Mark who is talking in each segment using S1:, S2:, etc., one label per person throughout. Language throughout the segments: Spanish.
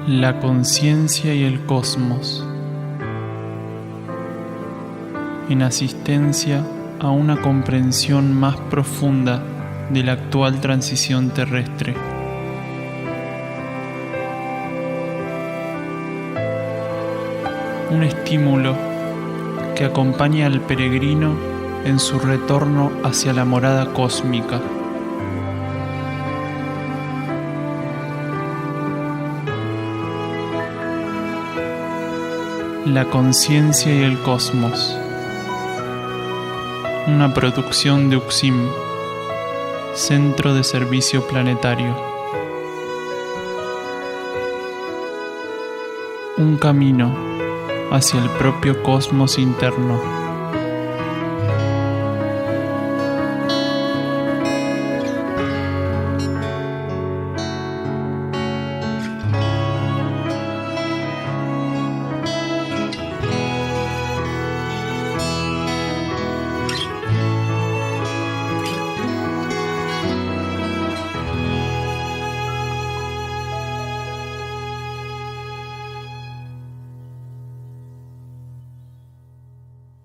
S1: La conciencia y el cosmos, en asistencia a una comprensión más profunda de la actual transición terrestre. Un estímulo que acompaña al peregrino en su retorno hacia la morada cósmica. La conciencia y el cosmos. Una producción de UXIM, Centro de Servicio Planetario. Un camino hacia el propio cosmos interno.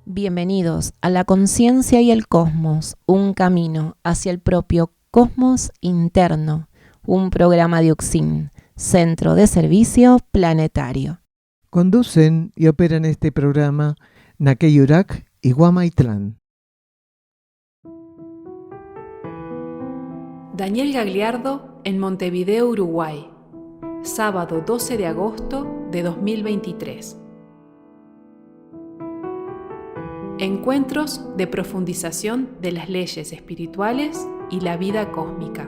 S2: Bienvenidos a La Conciencia y el Cosmos, un camino hacia el propio cosmos interno, un programa de UXIM, Centro de Servicio Planetario.
S3: Conducen y operan este programa Nakeyurak y Guamaitlán.
S4: Daniel Gagliardo en Montevideo, Uruguay, sábado 12 de agosto de 2023. Encuentros de profundización de las leyes espirituales y la vida cósmica.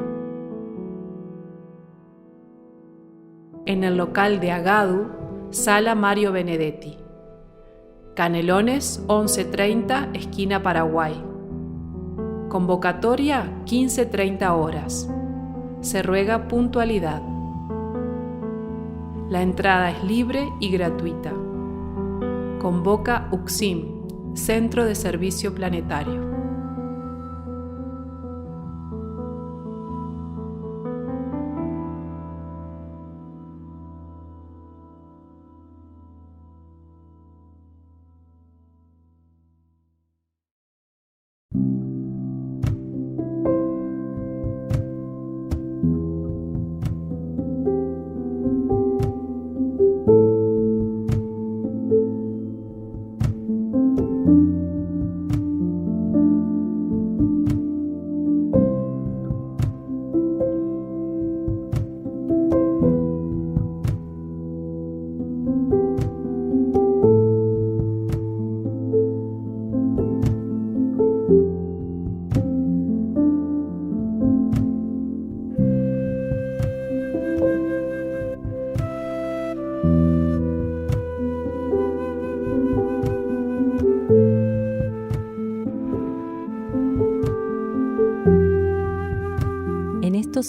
S4: En el local de Agadu, Sala Mario Benedetti. Canelones 11:30, esquina Paraguay. Convocatoria 15:30 horas. Se ruega puntualidad. La entrada es libre y gratuita. Convoca UXIM, Centro de Servicio Planetario.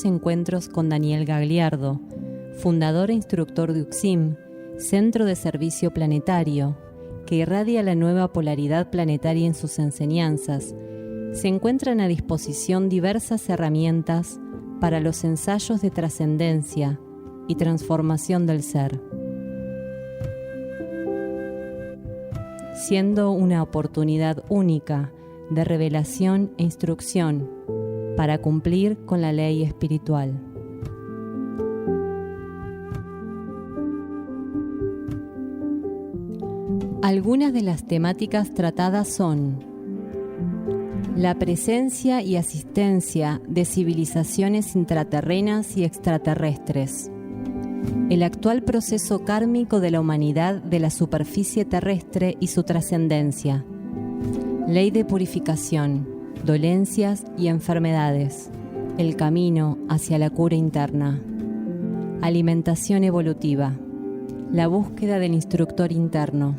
S5: Encuentros con Daniel Gagliardo, fundador e instructor de UXIM, Centro de Servicio Planetario, que irradia la nueva polaridad planetaria en sus enseñanzas, se encuentran a disposición diversas herramientas para los ensayos de trascendencia y transformación del ser, siendo una oportunidad única de revelación e instrucción para cumplir con la ley espiritual. Algunas de las temáticas tratadas son la presencia y asistencia de civilizaciones intraterrenas y extraterrestres, el actual proceso kármico de la humanidad de la superficie terrestre y su trascendencia, ley de purificación, dolencias y enfermedades, el camino hacia la cura interna, alimentación evolutiva, la búsqueda del instructor interno,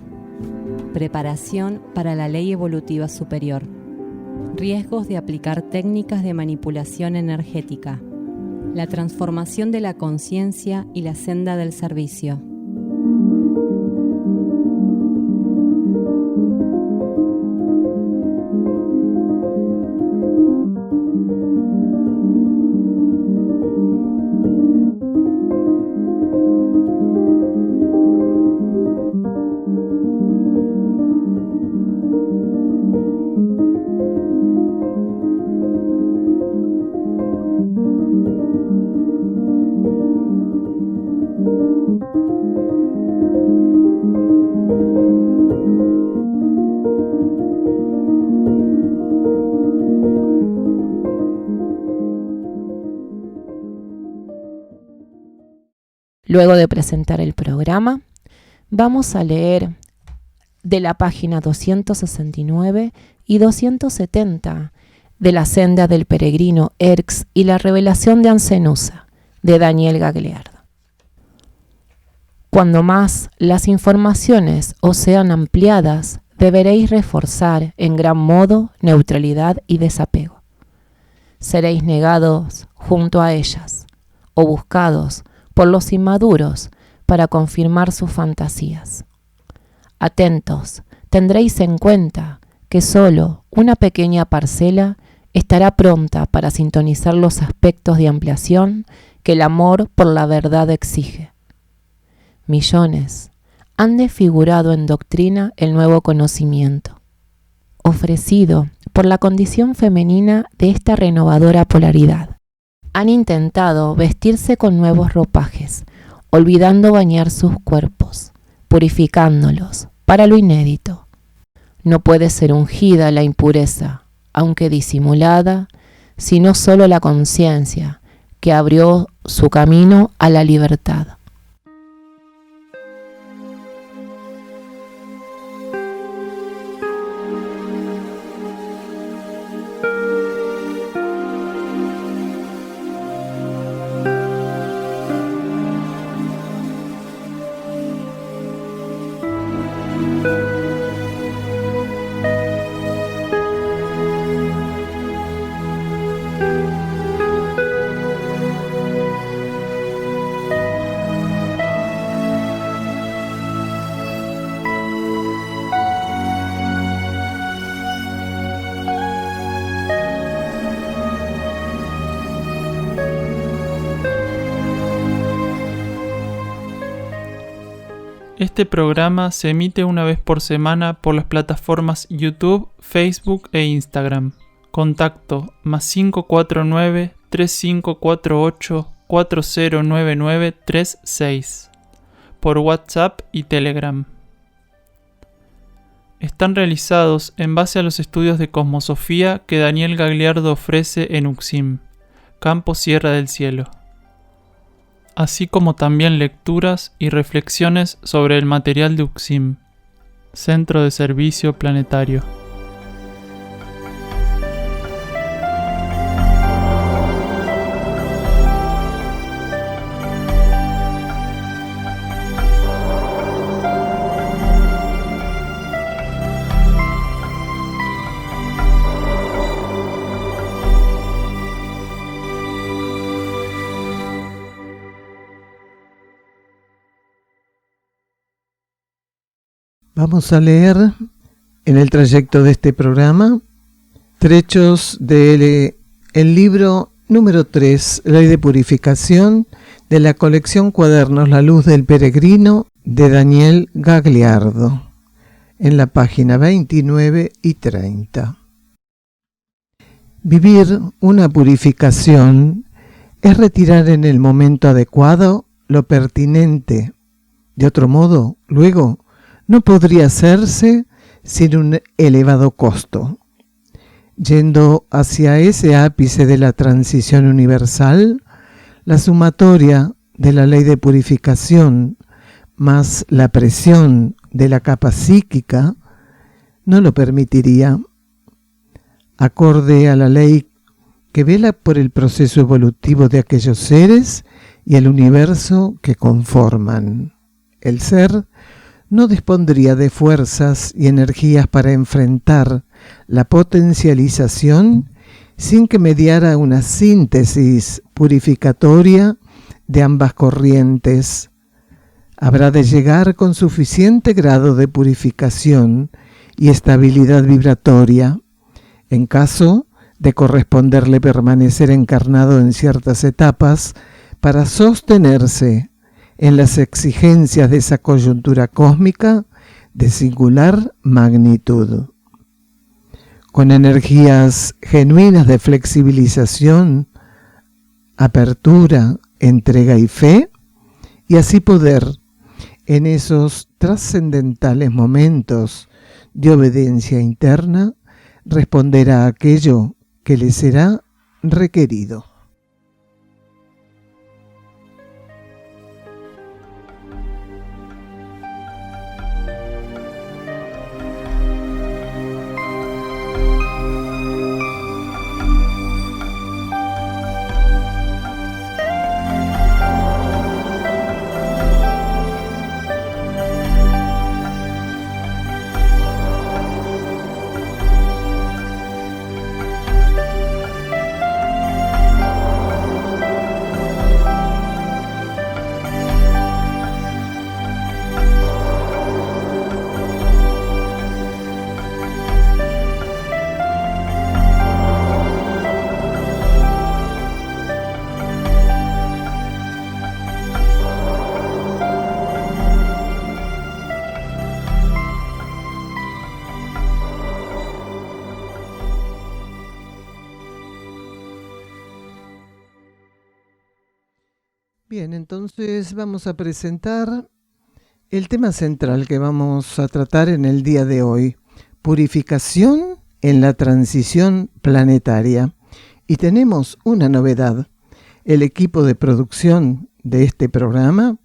S5: preparación para la ley evolutiva superior, riesgos de aplicar técnicas de manipulación energética, la transformación de la conciencia y la senda del servicio.
S2: Luego de presentar el programa, vamos a leer de la página 269 y 270 de La senda del peregrino Erx y la revelación de Ancenusa, de Daniel Gagliardo. Cuando más las informaciones os sean ampliadas, deberéis reforzar en gran modo neutralidad y desapego. Seréis negados junto a ellas, o buscados por los inmaduros para confirmar sus fantasías. Atentos, tendréis en cuenta que solo una pequeña parcela estará pronta para sintonizar los aspectos de ampliación que el amor por la verdad exige. Millones han desfigurado en doctrina el nuevo conocimiento, ofrecido por la condición femenina de esta renovadora polaridad. Han intentado vestirse con nuevos ropajes, olvidando bañar sus cuerpos, purificándolos para lo inédito. No puede ser ungida la impureza, aunque disimulada, sino solo la conciencia que abrió su camino a la libertad.
S1: Este programa se emite una vez por semana por las plataformas YouTube, Facebook e Instagram. Contacto +549 3548 409936 por WhatsApp y Telegram. Están realizados en base a los estudios de cosmosofía que Daniel Gagliardo ofrece en UXIM, Campo Sierra del Cielo, así como también lecturas y reflexiones sobre el material de UXIM, Centro de Servicio Planetario.
S3: Vamos a leer en el trayecto de este programa trechos del libro número 3, Ley de Purificación, de la colección Cuadernos La Luz del Peregrino, de Daniel Gagliardo, en la página 29 y 30. Vivir una purificación es retirar en el momento adecuado lo pertinente. De otro modo, luego, no podría hacerse sin un elevado costo. Yendo hacia ese ápice de la transición universal, la sumatoria de la ley de purificación más la presión de la capa psíquica no lo permitiría. Acorde a la ley que vela por el proceso evolutivo de aquellos seres y el universo que conforman, el ser no dispondría de fuerzas y energías para enfrentar la potencialización sin que mediara una síntesis purificatoria de ambas corrientes. Habrá de llegar con suficiente grado de purificación y estabilidad vibratoria, en caso de corresponderle permanecer encarnado en ciertas etapas para sostenerse en las exigencias de esa coyuntura cósmica de singular magnitud. Con energías genuinas de flexibilización, apertura, entrega y fe, y así poder, en esos trascendentales momentos de obediencia interna, responder a aquello que le será requerido. Bien, entonces vamos a presentar el tema central que vamos a tratar en el día de hoy, purificación en la transición planetaria. Y tenemos una novedad, el equipo de producción de este programa,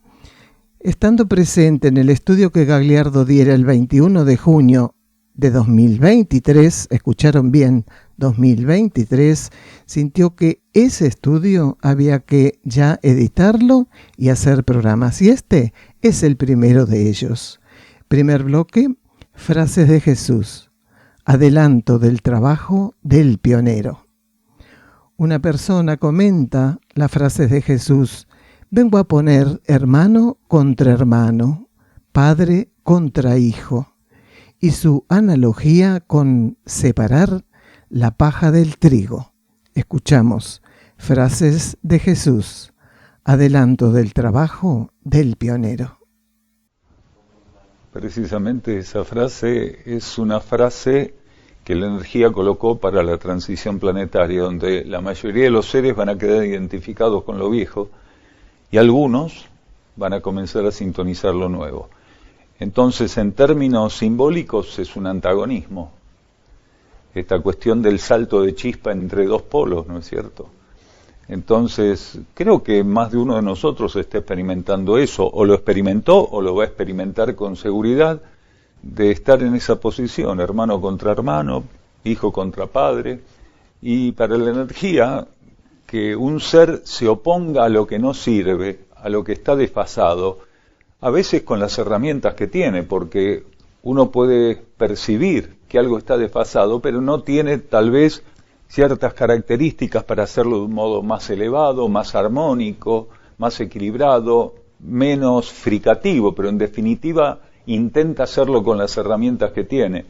S3: estando presente en el estudio que Gagliardo diera el 21 de junio de 2023, escucharon bien, 2023, sintió que ese estudio había que ya editarlo y hacer programas. Y este es el primero de ellos. Primer bloque, frases de Jesús. Adelanto del trabajo del pionero. Una persona comenta las frases de Jesús. Vengo a poner hermano contra hermano, padre contra hijo. Y su analogía con separar la paja del trigo. Escuchamos frases de Jesús, adelanto del trabajo del pionero.
S6: Precisamente esa frase es una frase que la energía colocó para la transición planetaria, donde la mayoría de los seres van a quedar identificados con lo viejo y algunos van a comenzar a sintonizar lo nuevo. Entonces, en términos simbólicos, es un antagonismo. Esta cuestión del salto de chispa entre dos polos, ¿no es cierto? Entonces, creo que más de uno de nosotros está experimentando eso, o lo experimentó o lo va a experimentar con seguridad, de estar en esa posición, hermano contra hermano, hijo contra padre. Y para la energía, que un ser se oponga a lo que no sirve, a lo que está desfasado, a veces con las herramientas que tiene, porque uno puede percibir que algo está desfasado, pero no tiene tal vez ciertas características para hacerlo de un modo más elevado, más armónico, más equilibrado, menos fricativo, pero en definitiva intenta hacerlo con las herramientas que tiene.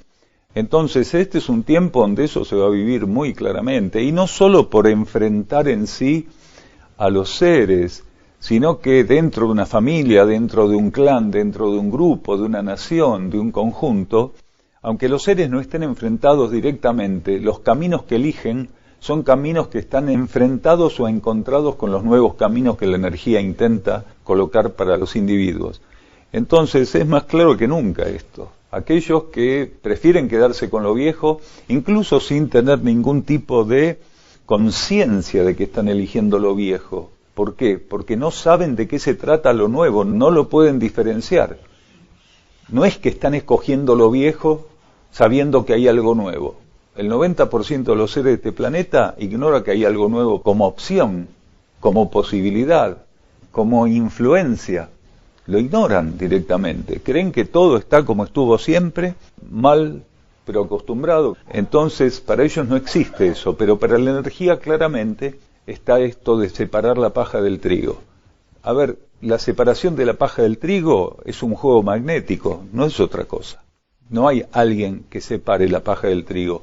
S6: Entonces este es un tiempo donde eso se va a vivir muy claramente, y no solo por enfrentar en sí a los seres, sino que dentro de una familia, dentro de un clan, dentro de un grupo, de una nación, de un conjunto, aunque los seres no estén enfrentados directamente, los caminos que eligen son caminos que están enfrentados o encontrados con los nuevos caminos que la energía intenta colocar para los individuos. Entonces es más claro que nunca esto. Aquellos que prefieren quedarse con lo viejo, incluso sin tener ningún tipo de conciencia de que están eligiendo lo viejo. ¿Por qué? Porque no saben de qué se trata lo nuevo, no lo pueden diferenciar. No es que están escogiendo lo viejo sabiendo que hay algo nuevo. El 90% de los seres de este planeta ignora que hay algo nuevo como opción, como posibilidad, como influencia. Lo ignoran directamente. Creen que todo está como estuvo siempre, mal pero acostumbrado. Entonces, para ellos no existe eso, pero para la energía claramente está esto de separar la paja del trigo. A ver, la separación de la paja del trigo es un juego magnético, no es otra cosa. No hay alguien que separe la paja del trigo.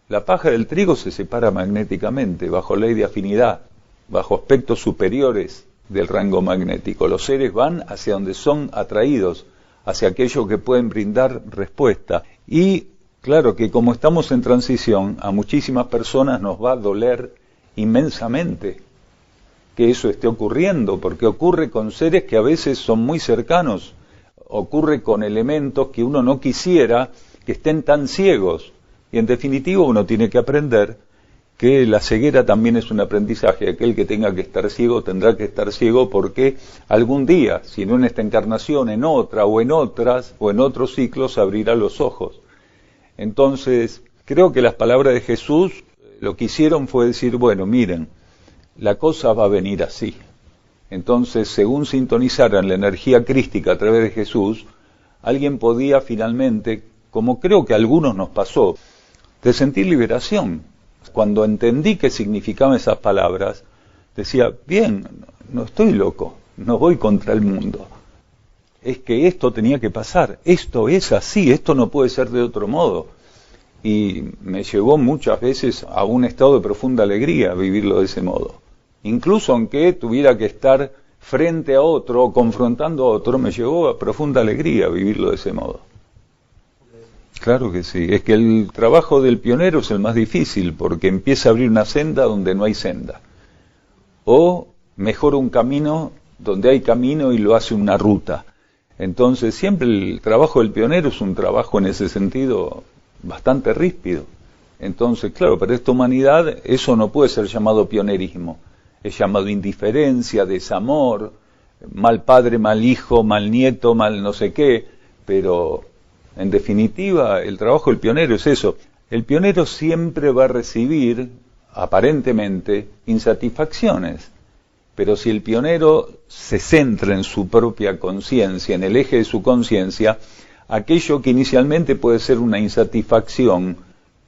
S6: La paja del trigo se separa magnéticamente, bajo ley de afinidad, bajo aspectos superiores del rango magnético. Los seres van hacia donde son atraídos, hacia aquello que pueden brindar respuesta. Y claro que como estamos en transición, a muchísimas personas nos va a doler inmensamente que eso esté ocurriendo, porque ocurre con seres que a veces son muy cercanos, ocurre con elementos que uno no quisiera que estén tan ciegos, y en definitiva uno tiene que aprender que la ceguera también es un aprendizaje. Aquel que tenga que estar ciego tendrá que estar ciego, porque algún día, si no en esta encarnación, en otra o en otras o en otros ciclos, abrirá los ojos. Entonces creo que las palabras de Jesús lo que hicieron fue decir, bueno, miren, la cosa va a venir así. Entonces, según sintonizaran la energía crística a través de Jesús, alguien podía finalmente, como creo que a algunos nos pasó, de sentir liberación. Cuando entendí qué significaban esas palabras, decía, bien, no estoy loco, no voy contra el mundo. Es que esto tenía que pasar, esto es así, esto no puede ser de otro modo. Y me llevó muchas veces a un estado de profunda alegría vivirlo de ese modo. Incluso aunque tuviera que estar frente a otro, confrontando a otro, me llevó a profunda alegría vivirlo de ese modo. Claro que sí, es que el trabajo del pionero es el más difícil, porque empieza a abrir una senda donde no hay senda. O mejora un camino donde hay camino y lo hace una ruta. Entonces siempre el trabajo del pionero es un trabajo en ese sentido bastante ríspido. Entonces, claro, para esta humanidad eso no puede ser llamado pionerismo, es llamado indiferencia, desamor, mal padre, mal hijo, mal nieto, mal no sé qué, pero en definitiva el trabajo del pionero es eso. El pionero siempre va a recibir, aparentemente, insatisfacciones, pero si el pionero se centra en su propia conciencia, en el eje de su conciencia, aquello que inicialmente puede ser una insatisfacción,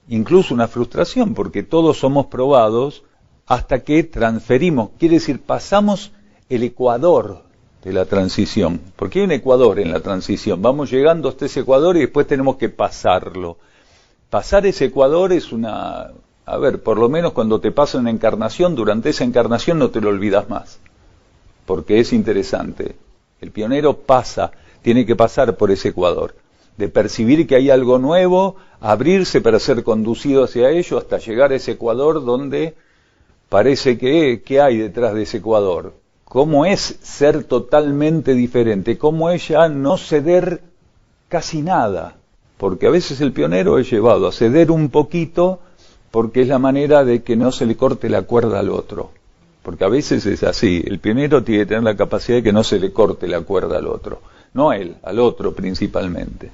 S6: incluso una frustración, porque todos somos probados hasta que transferimos, quiere decir, pasamos el ecuador de la transición, porque hay un ecuador en la transición, vamos llegando hasta ese ecuador y después tenemos que pasarlo. Pasar ese ecuador es una... A ver, por lo menos cuando te pasa una encarnación, durante esa encarnación no te lo olvidas más, porque es interesante. El pionero pasa, tiene que pasar por ese ecuador, de percibir que hay algo nuevo, abrirse para ser conducido hacia ello, hasta llegar a ese ecuador donde parece que ¿qué hay detrás de ese ecuador? ¿Cómo es ser totalmente diferente? ¿Cómo es ya no ceder casi nada? Porque a veces el pionero es llevado a ceder un poquito, porque es la manera de que no se le corte la cuerda al otro. Porque a veces es así, el pionero tiene que tener la capacidad de que no se le corte la cuerda al otro. No a él, al otro principalmente.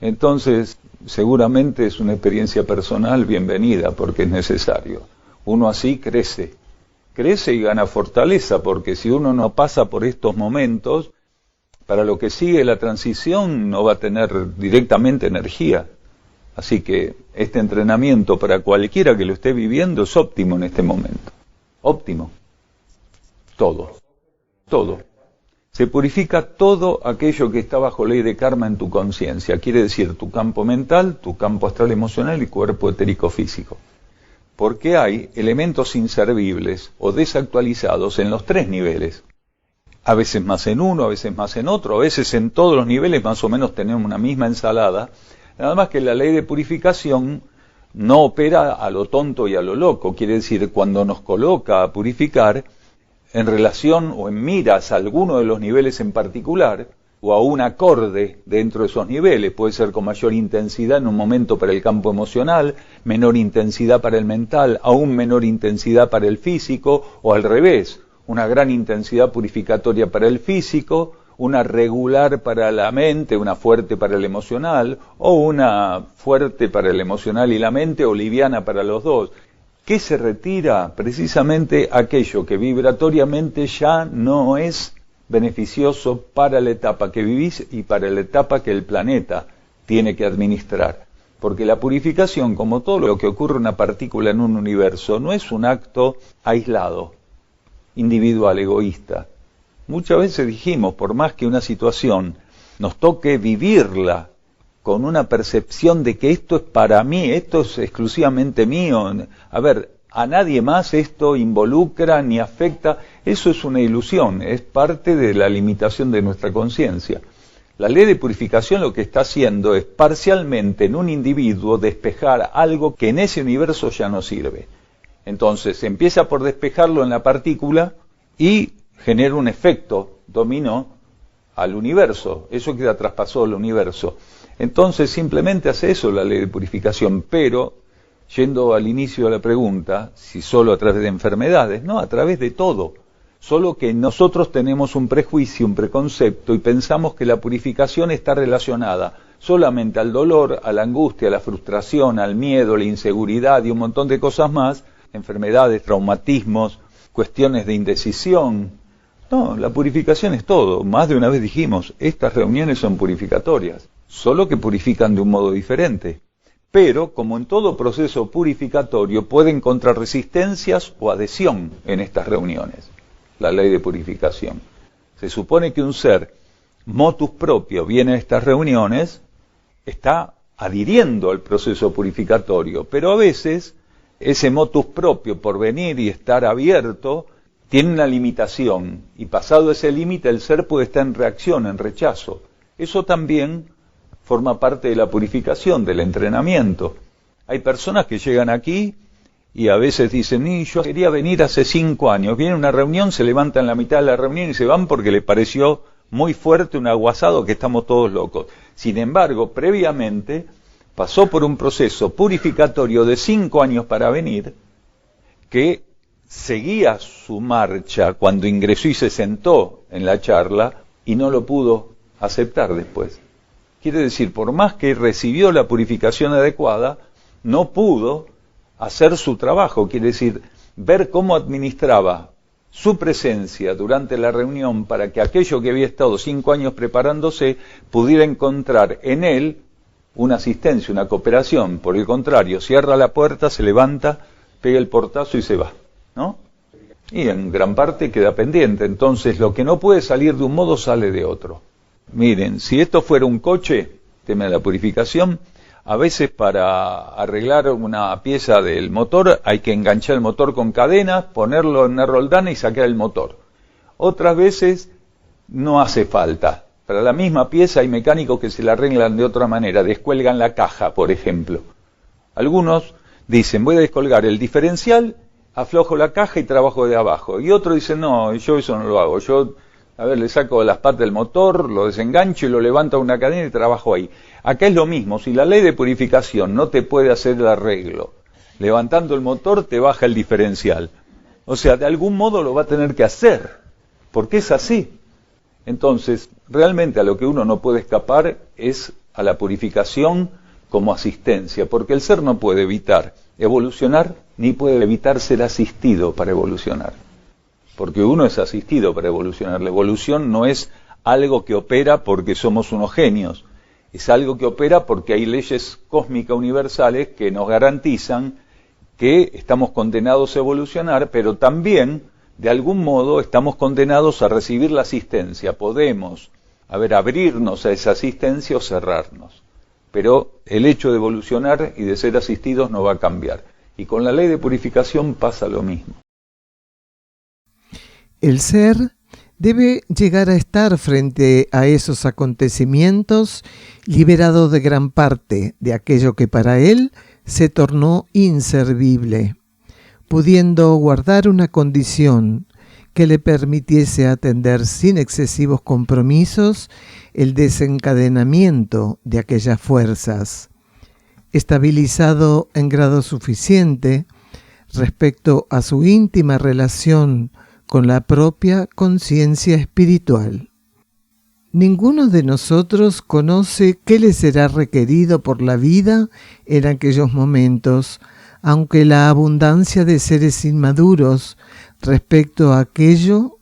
S6: Entonces, seguramente es una experiencia personal bienvenida, porque es necesario. Uno así crece y gana fortaleza, porque si uno no pasa por estos momentos, para lo que sigue la transición no va a tener directamente energía. Así que este entrenamiento para cualquiera que lo esté viviendo es óptimo en este momento. Óptimo. Todo. Se purifica todo aquello que está bajo ley de karma en tu conciencia. Quiere decir tu campo mental, tu campo astral emocional y cuerpo etérico físico. Porque hay elementos inservibles o desactualizados en los tres niveles. A veces más en uno, a veces más en otro, a veces en todos los niveles más o menos tenemos una misma ensalada. Nada más que la ley de purificación no opera a lo tonto y a lo loco. Quiere decir, cuando nos coloca a purificar, en relación o en miras a alguno de los niveles en particular, o a un acorde dentro de esos niveles, puede ser con mayor intensidad en un momento para el campo emocional, menor intensidad para el mental, aún menor intensidad para el físico, o al revés, una gran intensidad purificatoria para el físico, una regular para la mente, una fuerte para el emocional, o una fuerte para el emocional y la mente, o liviana para los dos. ¿Qué se retira? Precisamente aquello que vibratoriamente ya no es beneficioso para la etapa que vivís y para la etapa que el planeta tiene que administrar. Porque la purificación, como todo lo que ocurre en una partícula en un universo, no es un acto aislado, individual, egoísta. Muchas veces dijimos, por más que una situación nos toque vivirla con una percepción de que esto es para mí, esto es exclusivamente mío, a ver, a nadie más esto involucra ni afecta, eso es una ilusión, es parte de la limitación de nuestra conciencia. La ley de purificación lo que está haciendo es parcialmente en un individuo despejar algo que en ese universo ya no sirve. Entonces empieza por despejarlo en la partícula y genera un efecto dominó al universo, eso queda traspasado al universo. Entonces simplemente hace eso la ley de purificación, pero, yendo al inicio de la pregunta, si solo a través de enfermedades, no, a través de todo. Solo que nosotros tenemos un prejuicio, un preconcepto, y pensamos que la purificación está relacionada solamente al dolor, a la angustia, a la frustración, al miedo, a la inseguridad y un montón de cosas más, enfermedades, traumatismos, cuestiones de indecisión. No, la purificación es todo. Más de una vez dijimos, estas reuniones son purificatorias, solo que purifican de un modo diferente. Pero, como en todo proceso purificatorio, puede encontrar resistencias o adhesión en estas reuniones. La ley de purificación. Se supone que un ser motus propio viene a estas reuniones, está adhiriendo al proceso purificatorio, pero a veces ese motus propio por venir y estar abierto tiene una limitación, y pasado ese límite el ser puede estar en reacción, en rechazo. Eso también forma parte de la purificación, del entrenamiento. Hay personas que llegan aquí y a veces dicen, yo quería venir hace 5 años, viene una reunión, se levantan en la mitad de la reunión y se van porque le pareció muy fuerte un aguasado que estamos todos locos. Sin embargo, previamente pasó por un proceso purificatorio de 5 años para venir, que seguía su marcha cuando ingresó y se sentó en la charla y no lo pudo aceptar después. Quiere decir, por más que recibió la purificación adecuada, no pudo hacer su trabajo. Quiere decir, ver cómo administraba su presencia durante la reunión para que aquello que había estado 5 años preparándose pudiera encontrar en él una asistencia, una cooperación. Por el contrario, cierra la puerta, se levanta, pega el portazo y se va, ¿no? Y en gran parte queda pendiente. Entonces, lo que no puede salir de un modo sale de otro. Miren, si esto fuera un coche, tema de la purificación, a veces para arreglar una pieza del motor hay que enganchar el motor con cadenas, ponerlo en una roldana y sacar el motor. Otras veces no hace falta. Para la misma pieza hay mecánicos que se la arreglan de otra manera, descuelgan la caja, por ejemplo. Algunos dicen, voy a descolgar el diferencial, aflojo la caja y trabajo de abajo. Y otros dicen, no, yo eso no lo hago. Yo, le saco las patas del motor, lo desengancho y lo levanto a una cadena y trabajo ahí. Acá es lo mismo, si la ley de purificación no te puede hacer el arreglo, levantando el motor te baja el diferencial. O sea, de algún modo lo va a tener que hacer, porque es así. Entonces, realmente a lo que uno no puede escapar es a la purificación como asistencia, porque el ser no puede evitar evolucionar, ni puede evitar ser asistido para evolucionar. Porque uno es asistido para evolucionar. La evolución no es algo que opera porque somos unos genios, es algo que opera porque hay leyes cósmicas universales que nos garantizan que estamos condenados a evolucionar, pero también, de algún modo, estamos condenados a recibir la asistencia. Podemos, abrirnos a esa asistencia o cerrarnos. Pero el hecho de evolucionar y de ser asistidos no va a cambiar. Y con la ley de purificación pasa lo mismo.
S3: El ser debe llegar a estar frente a esos acontecimientos liberado de gran parte de aquello que para él se tornó inservible, pudiendo guardar una condición que le permitiese atender sin excesivos compromisos el desencadenamiento de aquellas fuerzas, estabilizado en grado suficiente respecto a su íntima relación con la propia conciencia espiritual. Ninguno de nosotros conoce qué le será requerido por la vida en aquellos momentos, aunque la abundancia de seres inmaduros respecto a aquello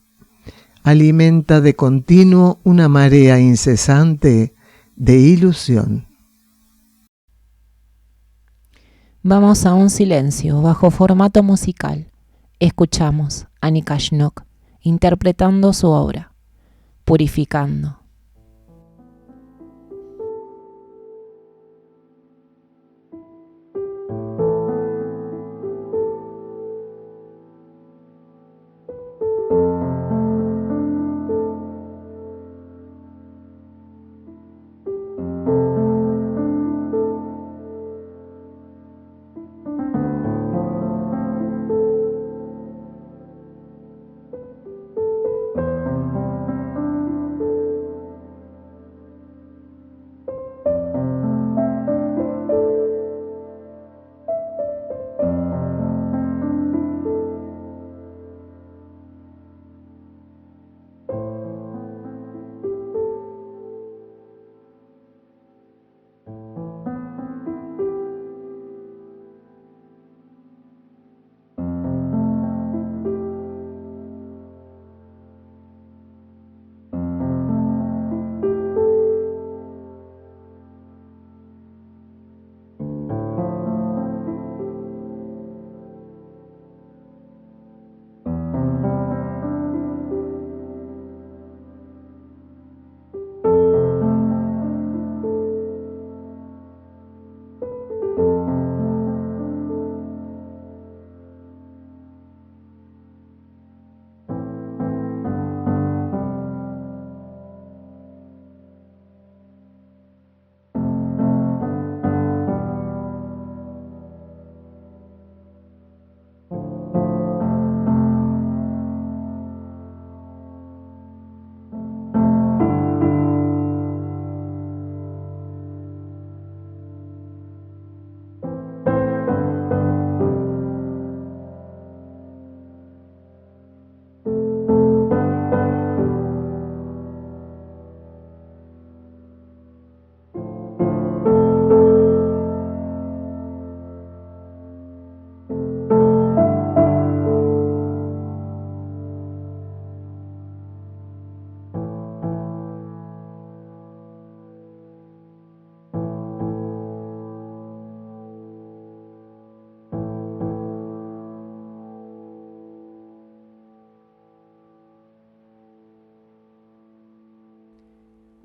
S3: alimenta de continuo una marea incesante de ilusión.
S2: Vamos a un silencio bajo formato musical. Escuchamos a Nikashnok interpretando su obra, Purificando.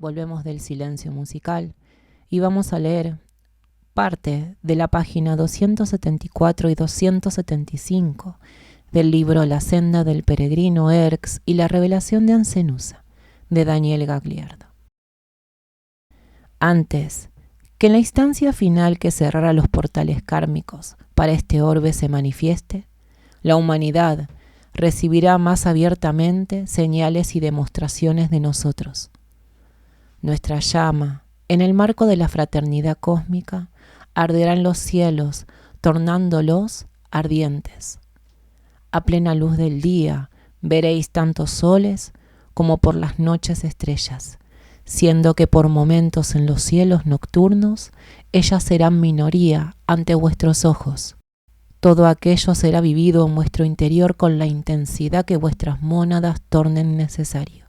S2: volvemos del silencio musical y vamos a leer parte de la página 274 y 275 del libro La senda del peregrino Erx y la revelación de Ancenusa, de Daniel Gagliardo. Antes que en la instancia final que cerrara los portales kármicos para este orbe se manifieste, la humanidad recibirá más abiertamente señales y demostraciones de nosotros. Nuestra llama, en el marco de la fraternidad cósmica, arderá en los cielos, tornándolos ardientes. A plena luz del día veréis tanto soles como por las noches estrellas, siendo que por momentos en los cielos nocturnos ellas serán minoría ante vuestros ojos. Todo aquello será vivido en vuestro interior con la intensidad que vuestras mónadas tornen necesario.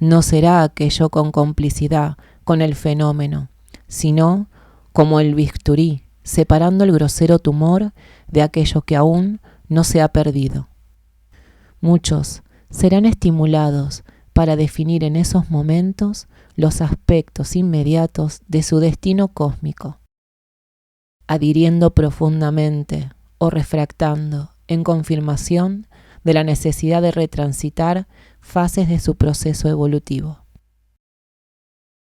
S2: No será aquello con complicidad con el fenómeno, sino como el bisturí, separando el grosero tumor de aquello que aún no se ha perdido. Muchos serán estimulados para definir en esos momentos los aspectos inmediatos de su destino cósmico, adhiriendo profundamente o refractando en confirmación de la necesidad de retransitar fases de su proceso evolutivo.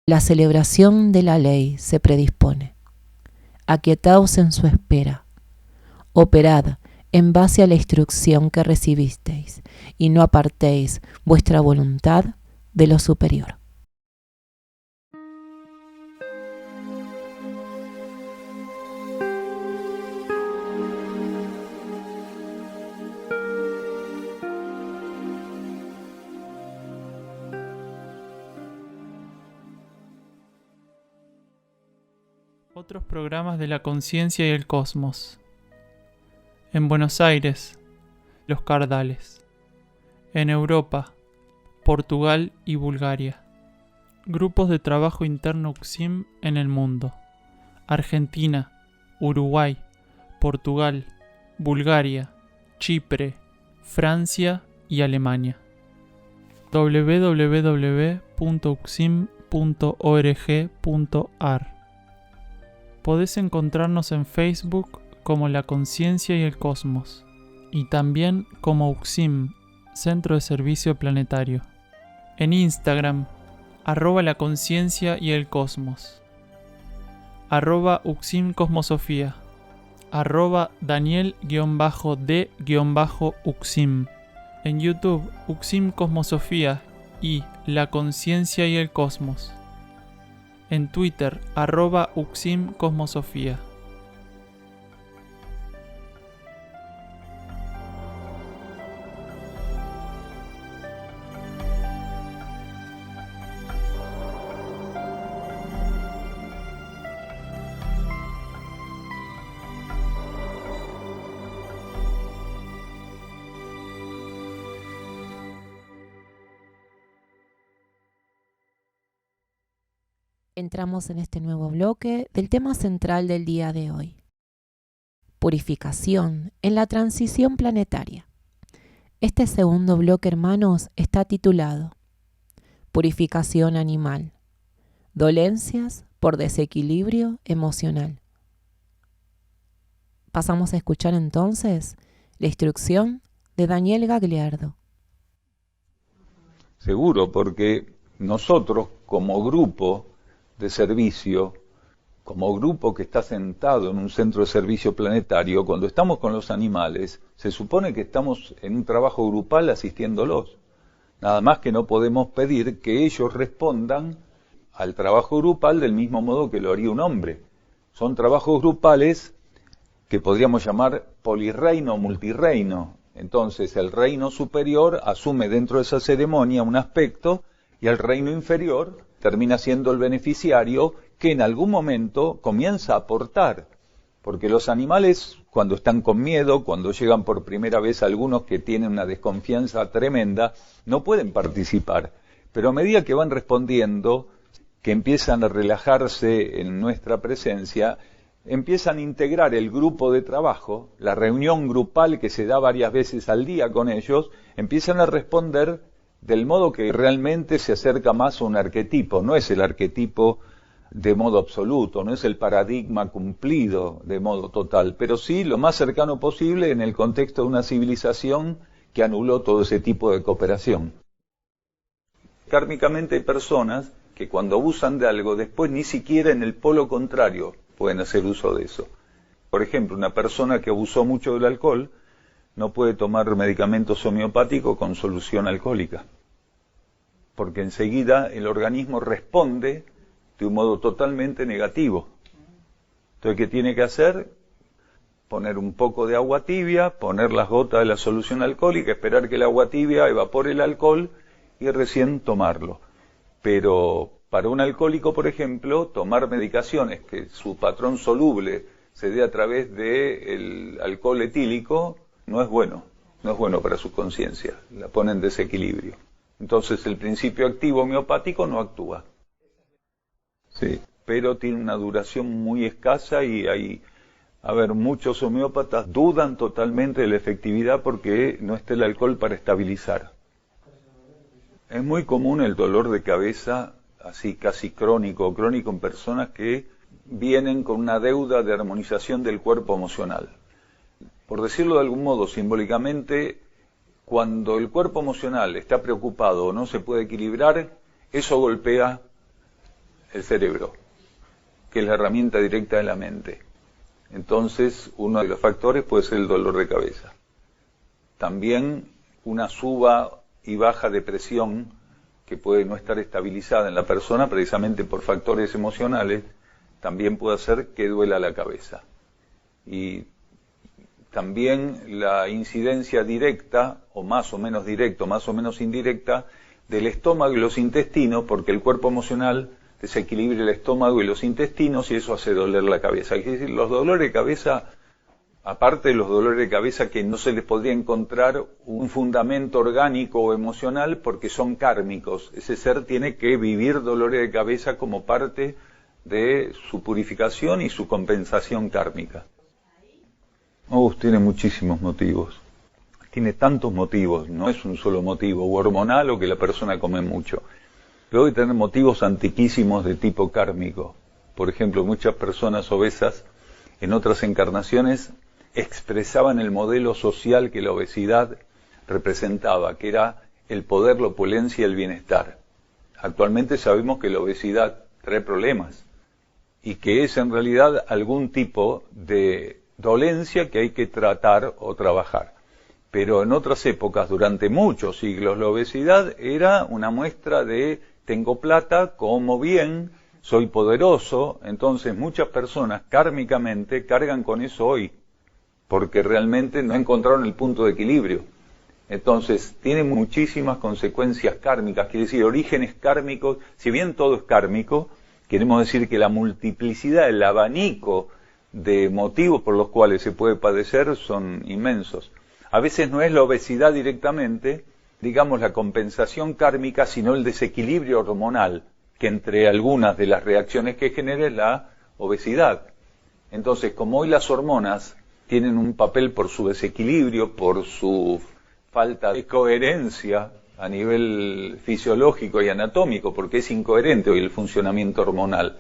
S2: La celebración de la ley se predispone. Aquietaos en su espera. Operad en base a la instrucción que recibisteis y no apartéis vuestra voluntad de lo superior.
S1: Otros programas de la conciencia y el cosmos. En Buenos Aires, los Cardales. En Europa, Portugal y Bulgaria. Grupos de trabajo interno UCSIM en el mundo. Argentina, Uruguay, Portugal, Bulgaria, Chipre, Francia y Alemania. www.ucsim.org.ar. Podés encontrarnos en Facebook como La Conciencia y el Cosmos, y también como UCSIM, Centro de Servicio Planetario. En Instagram, @La Conciencia y el Cosmos, @UCSIM Cosmosofía, @Daniel_D_UCSIM. En YouTube, UCSIM Cosmosofía y La Conciencia y el Cosmos. En Twitter, @UCSIM Cosmosofía.
S2: Entramos en este nuevo bloque del tema central del día de hoy. Purificación en la transición planetaria. Este segundo bloque, hermanos, está titulado Purificación animal. Dolencias por desequilibrio emocional. Pasamos a escuchar entonces la instrucción de Daniel Gagliardo.
S6: Seguro, porque nosotros como grupo de servicio, como grupo que está sentado en un centro de servicio planetario, cuando estamos con los animales, se supone que estamos en un trabajo grupal asistiéndolos. Nada más que no podemos pedir que ellos respondan al trabajo grupal del mismo modo que lo haría un hombre. Son trabajos grupales que podríamos llamar polirreino o multirreino. Entonces el reino superior asume dentro de esa ceremonia un aspecto y el reino inferior termina siendo el beneficiario que en algún momento comienza a aportar. Porque los animales, cuando están con miedo, cuando llegan por primera vez algunos que tienen una desconfianza tremenda, no pueden participar. Pero a medida que van respondiendo, que empiezan a relajarse en nuestra presencia, empiezan a integrar el grupo de trabajo, la reunión grupal que se da varias veces al día con ellos, empiezan a responder del modo que realmente se acerca más a un arquetipo. No es el arquetipo de modo absoluto, no es el paradigma cumplido de modo total, pero sí lo más cercano posible en el contexto de una civilización que anuló todo ese tipo de cooperación. Kármicamente hay personas que cuando abusan de algo, después ni siquiera en el polo contrario pueden hacer uso de eso. Por ejemplo, una persona que abusó mucho del alcohol no puede tomar medicamentos homeopáticos con solución alcohólica, porque enseguida el organismo responde de un modo totalmente negativo. Entonces, ¿qué tiene que hacer? Poner un poco de agua tibia, poner las gotas de la solución alcohólica, esperar que el agua tibia evapore el alcohol y recién tomarlo. Pero para un alcohólico, por ejemplo, tomar medicaciones que su patrón soluble se dé a través del alcohol etílico no es bueno para su conciencia, la pone en desequilibrio. Entonces el principio activo homeopático no actúa. Sí, pero tiene una duración muy escasa y muchos homeópatas dudan totalmente de la efectividad porque no está el alcohol para estabilizar. Es muy común el dolor de cabeza, así casi crónico en personas que vienen con una deuda de armonización del cuerpo emocional. Por decirlo de algún modo, simbólicamente, cuando el cuerpo emocional está preocupado o no se puede equilibrar, eso golpea el cerebro, que es la herramienta directa de la mente. Entonces, uno de los factores puede ser el dolor de cabeza. También una suba y baja de presión que puede no estar estabilizada en la persona precisamente por factores emocionales, también puede hacer que duela la cabeza. Y también la incidencia directa, o más o menos directa, o más o menos indirecta, del estómago y los intestinos, porque el cuerpo emocional desequilibra el estómago y los intestinos y eso hace doler la cabeza. Es decir, los dolores de cabeza, aparte de los dolores de cabeza que no se les podría encontrar un fundamento orgánico o emocional porque son kármicos. Ese ser tiene que vivir dolores de cabeza como parte de su purificación y su compensación kármica. Tiene muchísimos motivos. Tiene tantos motivos, no es un solo motivo, o hormonal o que la persona come mucho. Pero debe tener motivos antiquísimos de tipo kármico. Por ejemplo, muchas personas obesas en otras encarnaciones expresaban el modelo social que la obesidad representaba, que era el poder, la opulencia y el bienestar. Actualmente sabemos que la obesidad trae problemas y que es en realidad algún tipo de dolencia que hay que tratar o trabajar. Pero en otras épocas, durante muchos siglos, la obesidad era una muestra de tengo plata, como bien, soy poderoso. Entonces muchas personas kármicamente cargan con eso hoy, porque realmente no encontraron el punto de equilibrio. Entonces tiene muchísimas consecuencias kármicas, quiere decir orígenes kármicos. Si bien todo es kármico, queremos decir que la multiplicidad, el abanico de motivos por los cuales se puede padecer son inmensos. A veces no es la obesidad directamente, digamos la compensación kármica, sino el desequilibrio hormonal, que entre algunas de las reacciones que genera es la obesidad. Entonces, como hoy las hormonas tienen un papel por su desequilibrio, por su falta de coherencia a nivel fisiológico y anatómico, porque es incoherente hoy el funcionamiento hormonal.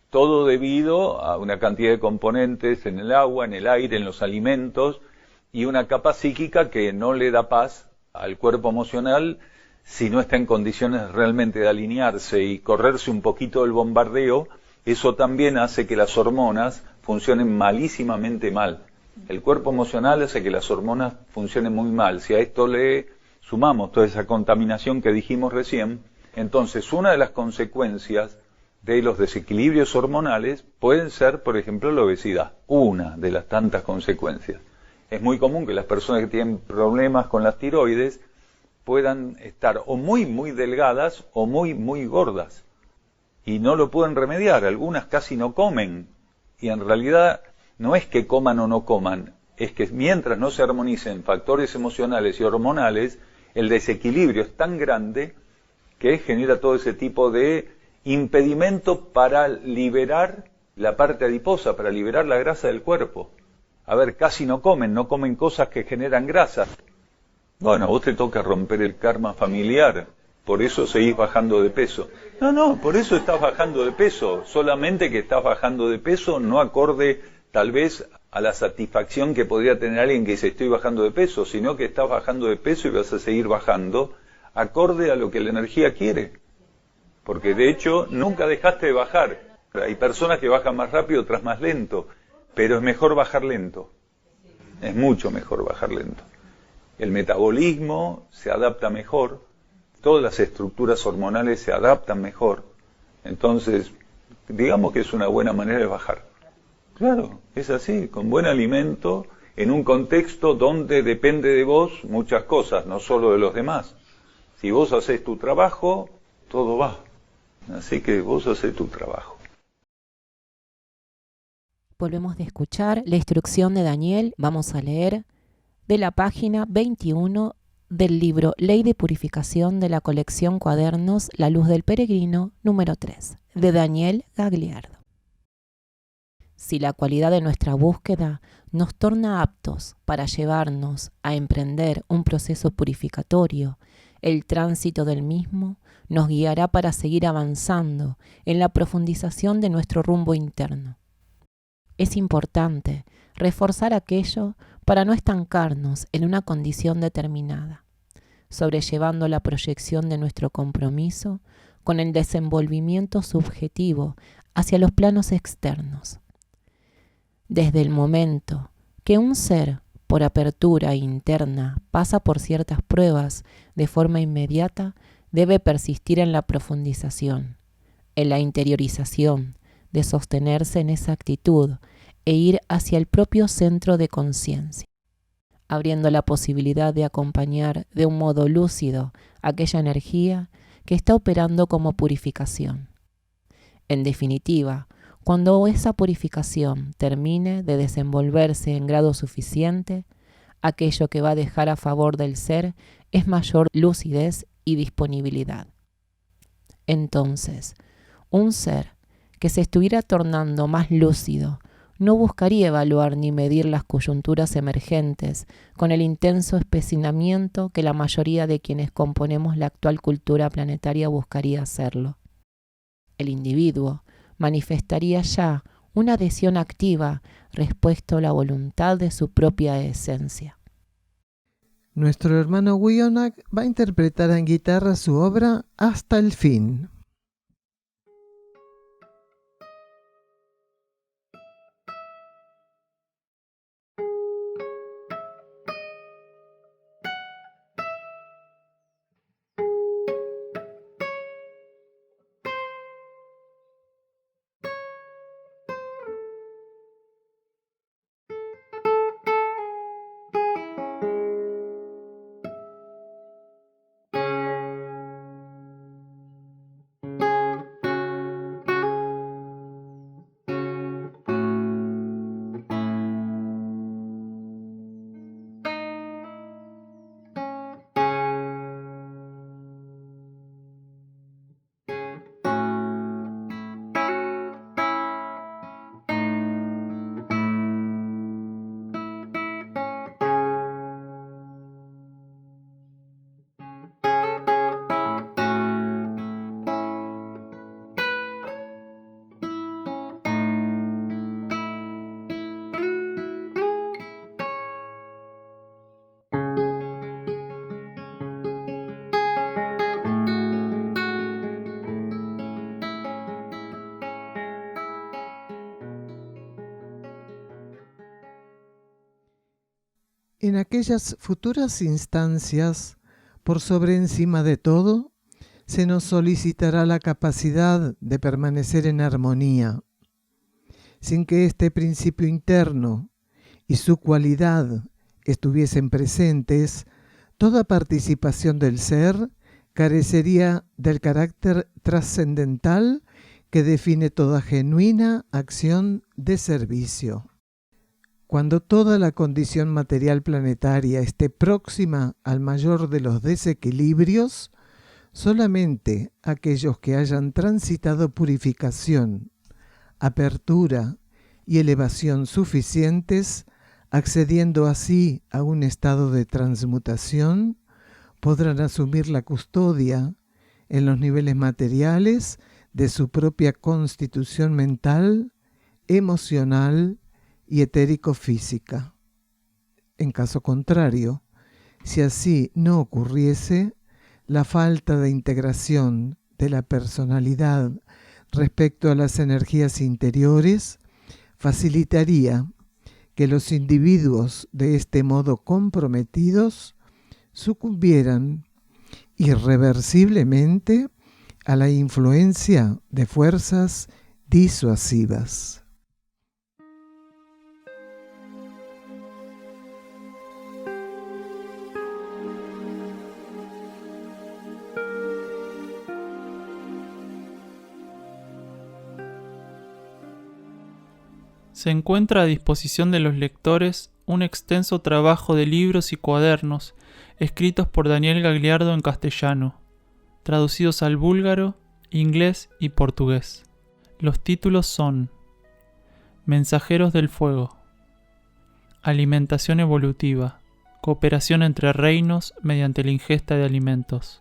S6: Todo debido a una cantidad de componentes en el agua, en el aire, en los alimentos, y una capa psíquica que no le da paz al cuerpo emocional si no está en condiciones realmente de alinearse y correrse un poquito del bombardeo. Eso también hace que las hormonas funcionen malísimamente mal. El cuerpo emocional hace que las hormonas funcionen muy mal. Si a esto le sumamos toda esa contaminación que dijimos recién, entonces una de las consecuencias de los desequilibrios hormonales pueden ser, por ejemplo, la obesidad. Una de las tantas consecuencias. Es muy común que las personas que tienen problemas con las tiroides puedan estar o muy, muy delgadas o muy, muy gordas. Y no lo pueden remediar. Algunas casi no comen. Y en realidad no es que coman o no coman, es que mientras no se armonicen factores emocionales y hormonales, el desequilibrio es tan grande que genera todo ese tipo de impedimento para liberar la parte adiposa, para liberar la grasa del cuerpo. Casi no comen cosas que generan grasa. Bueno, a vos te toca romper el karma familiar, por eso seguís bajando de peso. No, por eso estás bajando de peso, solamente que estás bajando de peso no acorde tal vez a la satisfacción que podría tener alguien que dice estoy bajando de peso, sino que estás bajando de peso y vas a seguir bajando acorde a lo que la energía quiere. Porque de hecho nunca dejaste de bajar. Hay personas que bajan más rápido, otras más lento, pero es mejor bajar lento. Es mucho mejor bajar lento. El metabolismo se adapta mejor, todas las estructuras hormonales se adaptan mejor. Entonces, digamos que es una buena manera de bajar. Claro, es así, con buen alimento, en un contexto donde depende de vos muchas cosas, no solo de los demás. Si vos haces tu trabajo, todo va. Así que vos haces tu trabajo.
S2: Volvemos de escuchar la instrucción de Daniel. Vamos a leer de la página 21 del libro Ley de Purificación de la colección Cuadernos La Luz del Peregrino, número 3, de Daniel Gagliardo. Si la cualidad de nuestra búsqueda nos torna aptos para llevarnos a emprender un proceso purificatorio, el tránsito del mismo nos guiará para seguir avanzando en la profundización de nuestro rumbo interno. Es importante reforzar aquello para no estancarnos en una condición determinada, sobrellevando la proyección de nuestro compromiso con el desenvolvimiento subjetivo hacia los planos externos. Desde el momento que un ser, por apertura interna, pasa por ciertas pruebas de forma inmediata, debe persistir en la profundización, en la interiorización, de sostenerse en esa actitud e ir hacia el propio centro de conciencia, abriendo la posibilidad de acompañar de un modo lúcido aquella energía que está operando como purificación. En definitiva, cuando esa purificación termine de desenvolverse en grado suficiente, aquello que va a dejar a favor del ser es mayor lucidez y disponibilidad. Entonces, un ser que se estuviera tornando más lúcido no buscaría evaluar ni medir las coyunturas emergentes con el intenso especinamiento que la mayoría de quienes componemos la actual cultura planetaria buscaría hacerlo. El individuo manifestaría ya una adhesión activa respecto a la voluntad de su propia esencia.
S3: Nuestro hermano Wionak va a interpretar en guitarra su obra Hasta el fin. En aquellas futuras instancias, por sobre encima de todo, se nos solicitará la capacidad de permanecer en armonía, sin que este principio interno y su cualidad estuviesen presentes. Toda participación del ser carecería del carácter trascendental que define toda genuina acción de servicio. Cuando toda la condición material planetaria esté próxima al mayor de los desequilibrios, solamente aquellos que hayan transitado purificación, apertura y elevación suficientes accediendo así a un estado de transmutación, podrán asumir la custodia en los niveles materiales de su propia constitución mental, emocional y etérico-física. En caso contrario, si así no ocurriese, la falta de integración de la personalidad respecto a las energías interiores facilitaría que los individuos de este modo comprometidos sucumbieran irreversiblemente a la influencia de fuerzas disuasivas.
S1: Se encuentra a disposición de los lectores un extenso trabajo de libros y cuadernos escritos por Daniel Gagliardo en castellano, traducidos al búlgaro, inglés y portugués. Los títulos son Mensajeros del Fuego, Alimentación Evolutiva, Cooperación entre reinos mediante la ingesta de alimentos,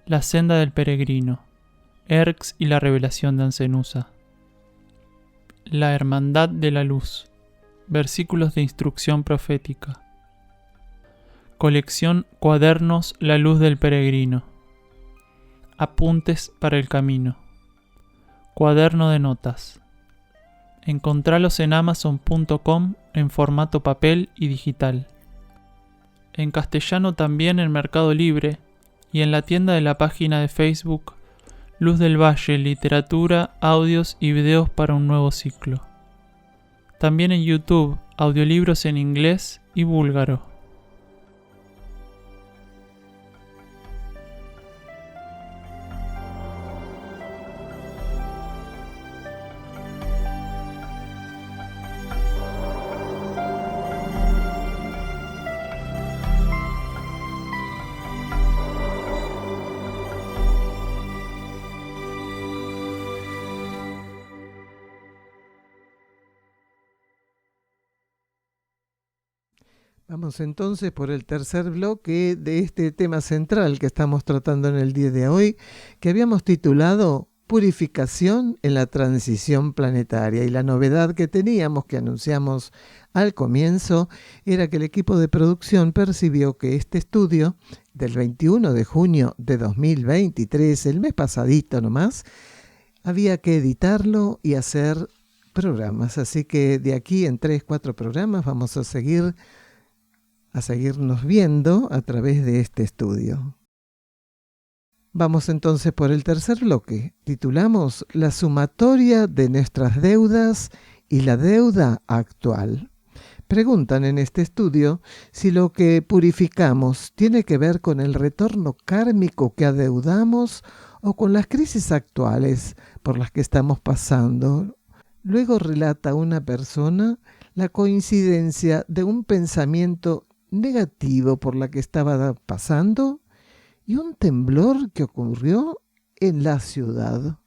S1: La Senda del Peregrino, Erx y la Revelación de Ancenusa, La Hermandad de la Luz, versículos de instrucción profética. Colección Cuadernos La Luz del Peregrino. Apuntes para el camino. Cuaderno de notas. Encontralos en amazon.com en formato papel y digital. En castellano también en Mercado Libre y en la tienda de la página de Facebook Luz del Valle, literatura, audios y videos para un nuevo ciclo. También en YouTube, audiolibros en inglés y búlgaro.
S3: Vamos entonces por el tercer bloque de este tema central que estamos tratando en el día de hoy, que habíamos titulado Purificación en la transición planetaria. Y la novedad que teníamos, que anunciamos al comienzo, era que el equipo de producción percibió que este estudio del 21 de junio de 2023, el mes pasadito nomás, había que editarlo y hacer programas. Así que de aquí en 3-4 programas vamos a seguirnos viendo a través de este estudio. Vamos entonces por el tercer bloque. Titulamos La sumatoria de nuestras deudas y la deuda actual. Preguntan en este estudio si lo que purificamos tiene que ver con el retorno kármico que adeudamos o con las crisis actuales por las que estamos pasando. Luego relata una persona la coincidencia de un pensamiento negativo por la que estaba pasando y un temblor que ocurrió en la ciudad.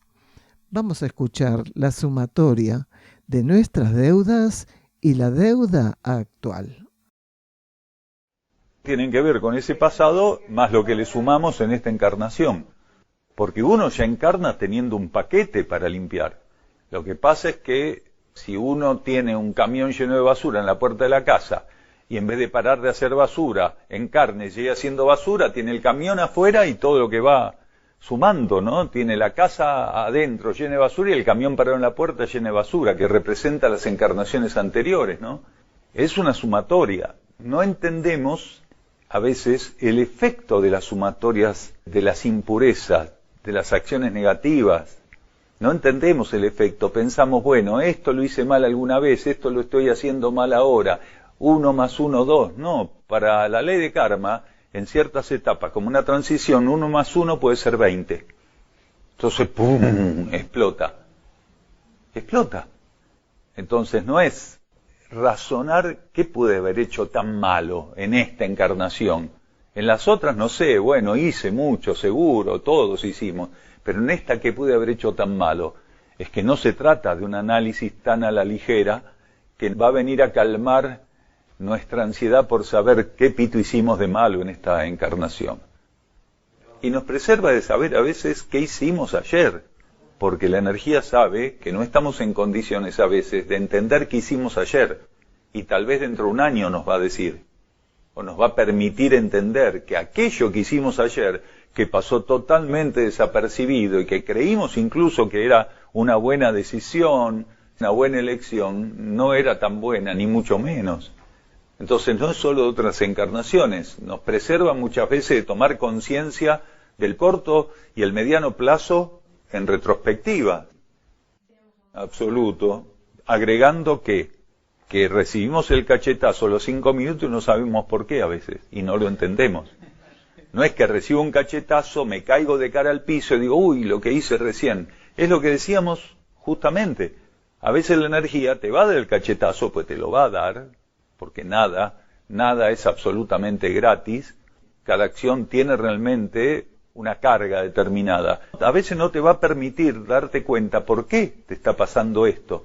S3: Vamos a escuchar la sumatoria de nuestras deudas y la deuda actual.
S6: Tienen que ver con ese pasado más lo que le sumamos en esta encarnación, porque uno ya encarna teniendo un paquete para limpiar. Lo que pasa es que si uno tiene un camión lleno de basura en la puerta de la casa y en vez de parar de hacer basura, encarne, sigue haciendo basura, tiene el camión afuera y todo lo que va sumando, ¿no? Tiene la casa adentro llena de basura y el camión parado en la puerta lleno de basura, que representa las encarnaciones anteriores, ¿no? Es una sumatoria. No entendemos a veces el efecto de las sumatorias, de las impurezas, de las acciones negativas. No entendemos el efecto. Pensamos, bueno, esto lo hice mal alguna vez, esto lo estoy haciendo mal ahora. 1 más 1, 2. No, para la ley de karma, en ciertas etapas, como una transición, 1 más 1 puede ser 20. Entonces, ¡pum!, explota. Explota. Entonces no es razonar qué pude haber hecho tan malo en esta encarnación. En las otras no sé, bueno, hice mucho, seguro, todos hicimos, pero en esta qué pude haber hecho tan malo. Es que no se trata de un análisis tan a la ligera que va a venir a calmar nuestra ansiedad por saber qué pito hicimos de malo en esta encarnación. Y nos preserva de saber a veces qué hicimos ayer, porque la energía sabe que no estamos en condiciones a veces de entender qué hicimos ayer, y tal vez dentro de un año nos va a decir, o nos va a permitir entender que aquello que hicimos ayer, que pasó totalmente desapercibido y que creímos incluso que era una buena decisión, una buena elección, no era tan buena, ni mucho menos. Entonces no es solo de otras encarnaciones, nos preserva muchas veces de tomar conciencia del corto y el mediano plazo en retrospectiva. Absoluto. Agregando que recibimos el cachetazo a los 5 minutos y no sabemos por qué a veces, y no lo entendemos. No es que recibo un cachetazo, me caigo de cara al piso y digo, uy, lo que hice recién. Es lo que decíamos justamente. A veces la energía te va a dar el cachetazo, pues te lo va a dar, porque nada es absolutamente gratis. Cada acción tiene realmente una carga determinada. A veces no te va a permitir darte cuenta por qué te está pasando esto.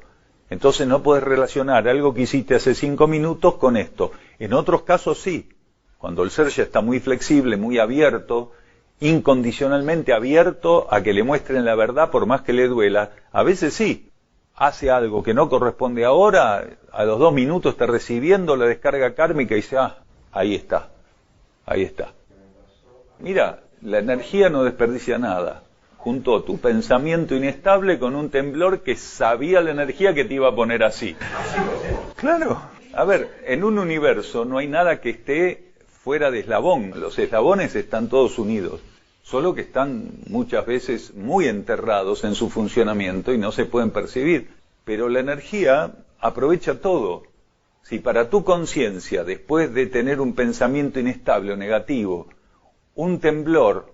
S6: Entonces no puedes relacionar algo que hiciste hace 5 minutos con esto. En otros casos sí. Cuando el ser ya está muy flexible, muy abierto, incondicionalmente abierto a que le muestren la verdad por más que le duela, a veces sí. Hace algo que no corresponde ahora, a los 2 minutos está recibiendo la descarga kármica y dice, ahí está. Mira, la energía no desperdicia nada. Juntó tu pensamiento inestable con un temblor que sabía la energía que te iba a poner así. Claro. A ver, en un universo no hay nada que esté fuera de eslabón. Los eslabones están todos unidos. Solo que están muchas veces muy enterrados en su funcionamiento y no se pueden percibir. Pero la energía aprovecha todo. Si para tu conciencia, después de tener un pensamiento inestable o negativo, un temblor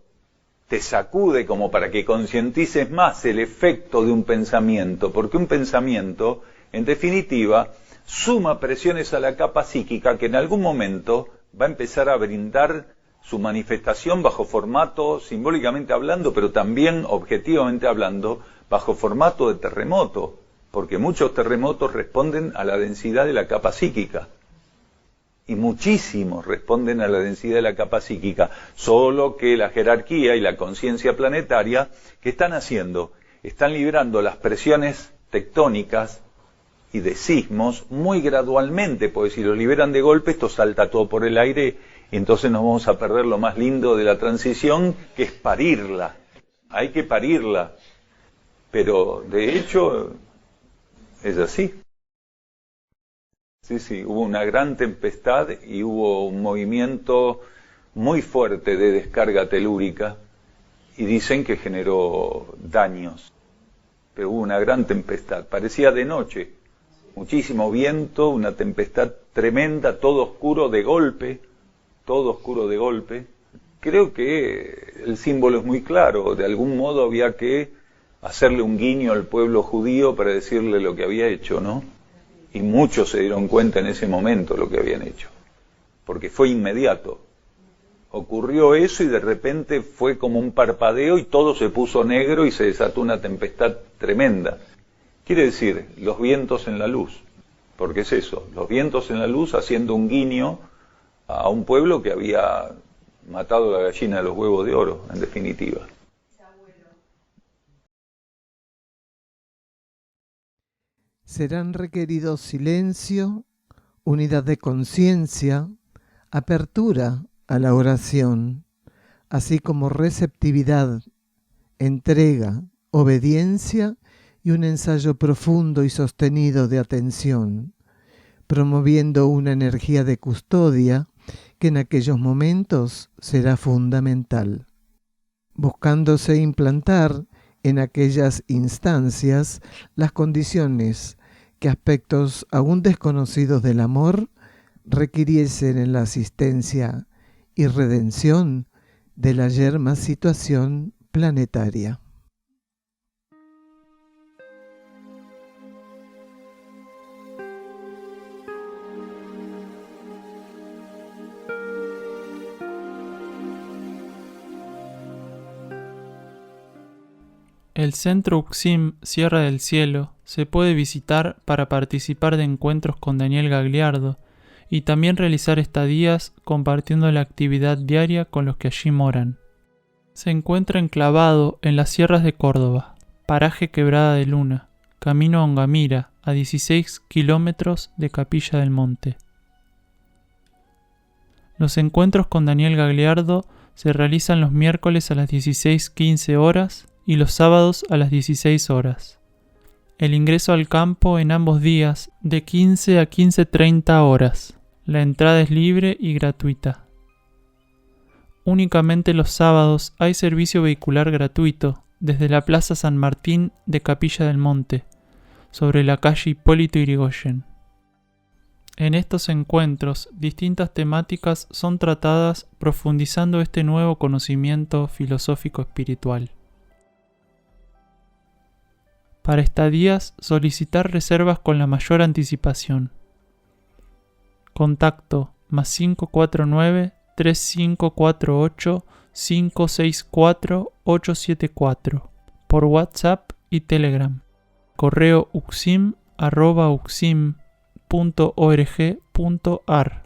S6: te sacude como para que concientices más el efecto de un pensamiento, porque un pensamiento, en definitiva, suma presiones a la capa psíquica que en algún momento va a empezar a brindar su manifestación bajo formato, simbólicamente hablando, pero también objetivamente hablando, bajo formato de terremoto, porque muchos terremotos responden a la densidad de la capa psíquica. Y muchísimos responden a la densidad de la capa psíquica, solo que la jerarquía y la conciencia planetaria, ¿qué están haciendo? Están liberando las presiones tectónicas y de sismos muy gradualmente, porque si lo liberan de golpe, esto salta todo por el aire, y entonces nos vamos a perder lo más lindo de la transición, que es parirla. Hay que parirla, pero de hecho es así. Sí, hubo una gran tempestad y hubo un movimiento muy fuerte de descarga telúrica y dicen que generó daños. Pero hubo una gran tempestad, parecía de noche, muchísimo viento, una tempestad tremenda, todo oscuro de golpe. Creo que el símbolo es muy claro, de algún modo había que hacerle un guiño al pueblo judío para decirle lo que había hecho, ¿no? Y muchos se dieron cuenta en ese momento lo que habían hecho, porque fue inmediato. Ocurrió eso y de repente fue como un parpadeo y todo se puso negro y se desató una tempestad tremenda. Quiere decir, los vientos en la luz, porque es eso, los vientos en la luz haciendo un guiño a un pueblo que había matado la gallina de los huevos de oro, en definitiva.
S3: Serán requeridos silencio, unidad de conciencia, apertura a la oración, así como receptividad, entrega, obediencia y un ensayo profundo y sostenido de atención, promoviendo una energía de custodia que en aquellos momentos será fundamental, buscándose implantar en aquellas instancias las condiciones que aspectos aún desconocidos del amor requiriesen en la asistencia y redención de la yerma situación planetaria.
S1: El Centro Uxim Sierra del Cielo se puede visitar para participar de encuentros con Daniel Gagliardo y también realizar estadías compartiendo la actividad diaria con los que allí moran. Se encuentra enclavado en las sierras de Córdoba, paraje Quebrada de Luna, camino a Ongamira, a 16 kilómetros de Capilla del Monte. Los encuentros con Daniel Gagliardo se realizan los miércoles a las 16:15 horas y los sábados a las 16 horas. El ingreso al campo en ambos días de 15 a 15:30 horas. La entrada es libre y gratuita. Únicamente los sábados hay servicio vehicular gratuito desde la Plaza San Martín de Capilla del Monte, sobre la calle Hipólito Yrigoyen. En estos encuentros, distintas temáticas son tratadas profundizando este nuevo conocimiento filosófico espiritual. Para estadías, solicitar reservas con la mayor anticipación. Contacto +549 3548 564 874 por WhatsApp y Telegram. Correo uxim@uxim.org.ar.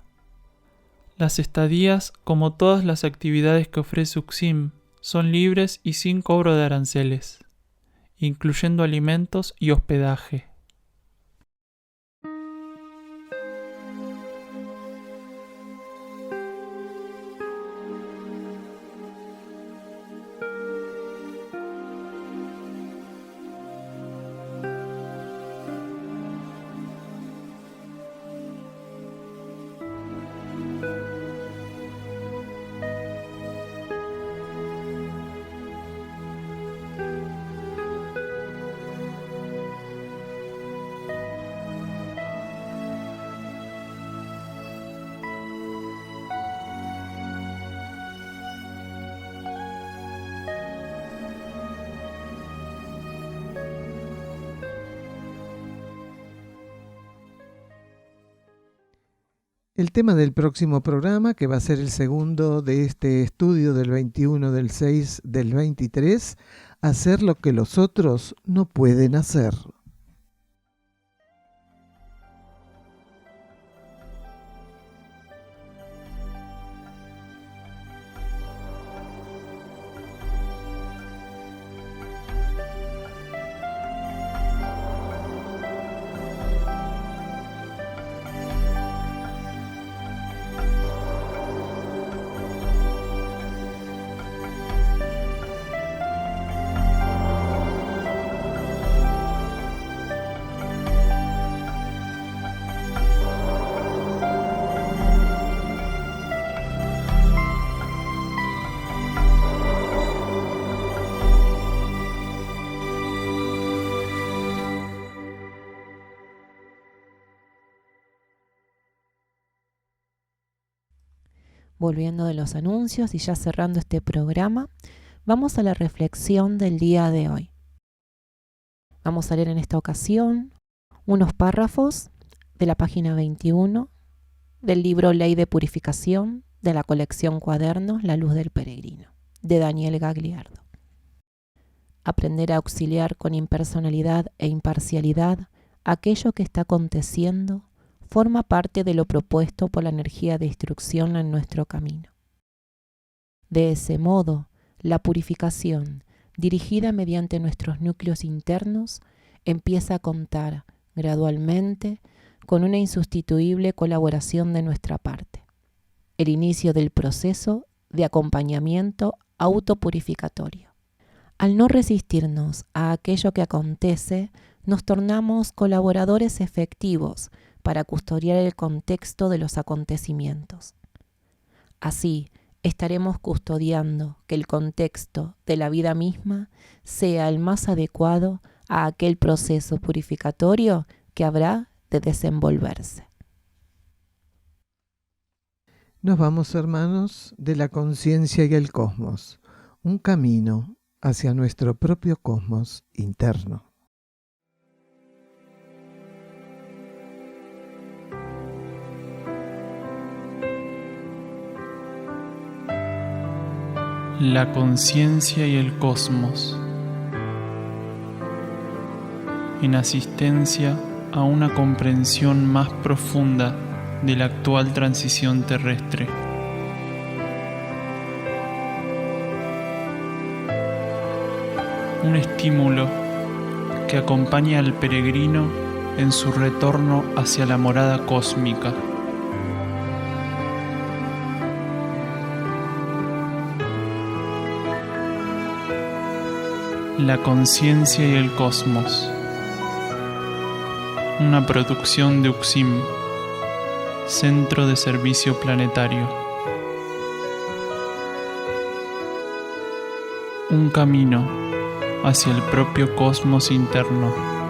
S1: Las estadías, como todas las actividades que ofrece UXIM, son libres y sin cobro de aranceles, incluyendo alimentos y hospedaje.
S3: El tema del próximo programa, que va a ser el segundo de este estudio del 21 del 6 del 23, hacer lo que los otros no pueden hacer.
S2: Volviendo de los anuncios y ya cerrando este programa, vamos a la reflexión del día de hoy. Vamos a leer en esta ocasión unos párrafos de la página 21 del libro Ley de Purificación de la colección Cuadernos La Luz del Peregrino, de Daniel Gagliardo. Aprender a auxiliar con impersonalidad e imparcialidad aquello que está aconteciendo forma parte de lo propuesto por la energía de instrucción en nuestro camino. De ese modo, la purificación, dirigida mediante nuestros núcleos internos, empieza a contar gradualmente con una insustituible colaboración de nuestra parte. El inicio del proceso de acompañamiento autopurificatorio. Al no resistirnos a aquello que acontece, nos tornamos colaboradores efectivos para custodiar el contexto de los acontecimientos. Así, estaremos custodiando que el contexto de la vida misma sea el más adecuado a aquel proceso purificatorio que habrá de desenvolverse.
S3: Nos vamos, hermanos, de la conciencia y el cosmos, un camino hacia nuestro propio cosmos interno.
S1: La conciencia y el cosmos, en asistencia a una comprensión más profunda de la actual transición terrestre. Un estímulo que acompaña al peregrino en su retorno hacia la morada cósmica. La conciencia y el cosmos. Una producción de UXIM, Centro de Servicio Planetario. Un camino hacia el propio cosmos interno.